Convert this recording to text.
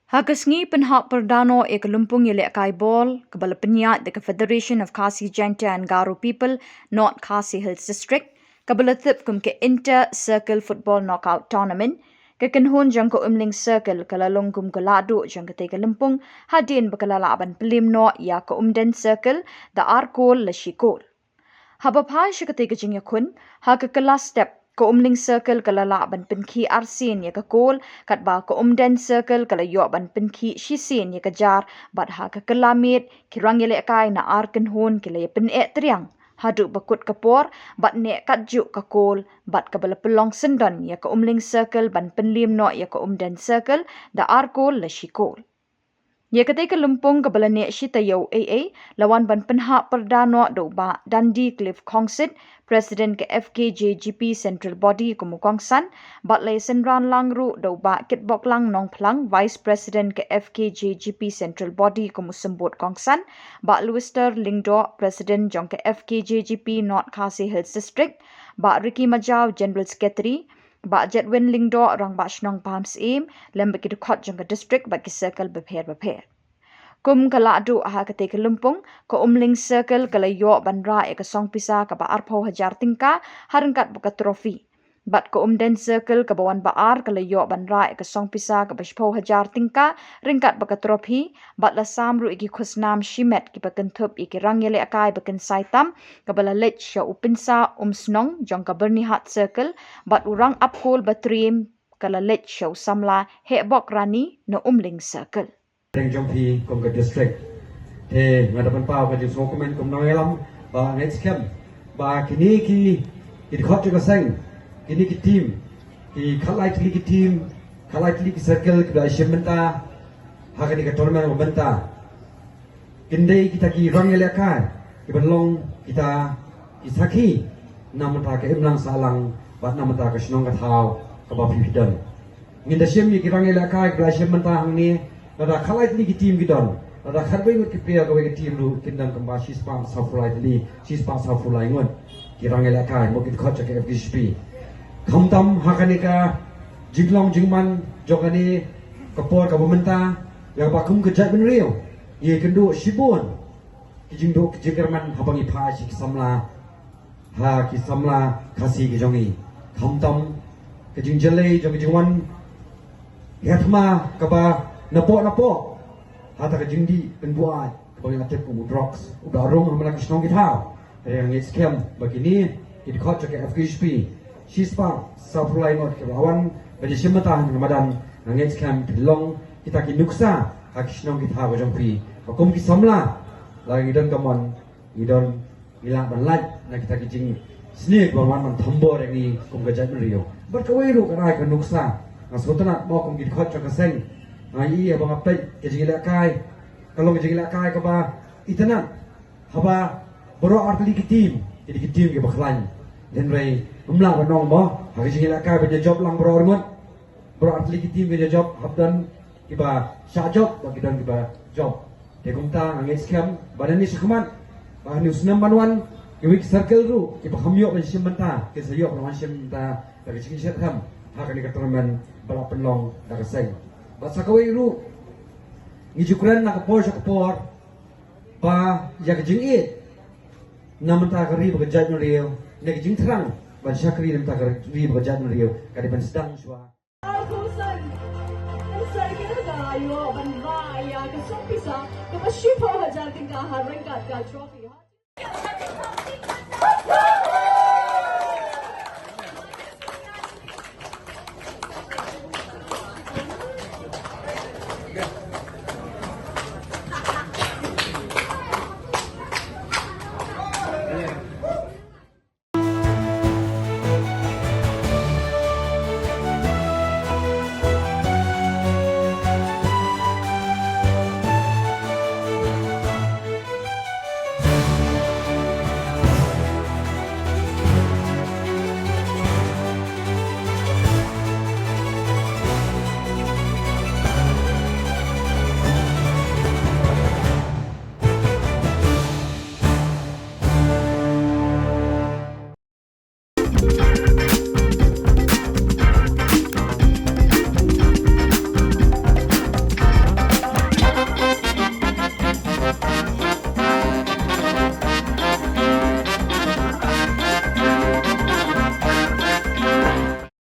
Hagasngi penhak perdano ek Lympung Ïalehkai bol kebala penyat the Federation of Khasinews and Garo People North Khasi Hills District kebala tip kum ke Inter Circle Football Knockout Tournament ke kenhun jang ke Umling Circle kalalong kum ke Lahduh jang ke te ke Lympung hadin bekalala aban pelim no ya ke Umden Circle the Arkol le Shikol. Habapai shikate ke jing yakun ha ke kelas step ko Umling Circle kalala ban penki arsin ya ka kol kat ba ko Umden Circle kala yo ban penki shisin ya ka jar bat ha ka kelamit kirang Ïalehkai na arken hon kila ya pen triang hadu bakut kapor bat ne kat juk ka kol bat ka bala pelong sendon ya ka Umling Circle ban penlim no ya ka Umden Circle da arkol la shikol. Ya ketika Lympung ke bala nek shita yo AA lawan ban penha perdano do ba Dundee Cliff Kongsit President ke Fkjgp Central Body ko mukongsan bat lay senran langru do ba kitbok lang nong plang Vice President ke Fkjgp Central Body ko musembut kongsan ba Luister Lingdo President jong ke Fkjgp North Khasi Hills District ba Ricky Majau General Secretary ba Jetwin Lingdo rang ba shnong pams im lem bagi dukot jang ke district bagi circle beper. Kum ka Lahduh ha ka te ke Lympung ko Umling Circle kala yo bandra e ka song pisa ka ba arpau hajar tingka harangkat buka trofi. Bat ko Umden Circle ka bawan baar kala yo bandra e ka song pisa ka ba shpau hajar tingka ringkat buka trofi bat la samru iki khusnam shimet ki pakentup iki rang Ïalehkai baken saitam ka bala lech sha upinsa snong jong ka bernihat Circle bat urang apkol batrim kala lech sha Samla hebok rani no Umling Circle. Teng jompi kom ke district te ngadapan pau ka jing komen kom nangelam ba next camp ba kini ki khot ka seng kini ki team ki khalai ki team khalai ki circle ki ba shementa ha ka ni ka tournament menta kindai kita ki rang Ïalehkai ki banlong kita ki sakhi namata ka imlang salang ba namata ka shnong ka thau ka ba pidan nginda shem ki rang Ïalehkai ki ba shementa hang ni nada khalai li team gidon nada kharbai ngot ki player gawe team lu kindam kamba shispam safulai li shispam safulai ngot kirang Ïalehkai mo kit khot ke FGSP khamtam hakanika jinglong jingman jokani kapor ka bomenta ya ba kum ke jat ben rio ye kendo shibon ki jingdo ki jingerman habangi pha shi samla ha ki samla khasi ki jongi khamtam ke jingjale jong jingwan yathma ka ba napo hata ka jingdi penbuat kau yang atep kumu drugs udah rong hamla kisnong kita yang it's scam begini it khot ke FGSP shispa supply not ke lawan bagi semata Ramadan yang it's scam long kita ki nuksa ka kisnong kita ko jongpi kum ki samla lagi dan kamon idon ilang banlat na kita ki jing sneak wan man thambor ni kum ka jat rio berkawai ru ka ka nuksa ngasotana mo kum ki khot ka seng ai abang apa ke Ïalehkai kalau ke Ïalehkai ke ba itana haba bro artli ki team ke baklan den rei umla banong mo ha ke Ïalehkai be job lang bro ngot bro artli ki team ke job habdan ki ba sha job ba ki dan ki ba job te kumta angin scam badan ni sekman ba news number 1 ki week circle ru ki ba khamyo ben simanta ke sayo lawan simanta dari sini set ham ha ke ni ka tournament bala penlong da ka seng basa kawai ru ngijukran na kapor pa ya kajing it namanta kari bagajat no rio ne kajing terang ban syakri namanta kari bagajat no rio kadi ban sedang swa Kusan saya kira ayo ban ya ke sopisa ke mashipo hajar tingkah harengkat ka trophy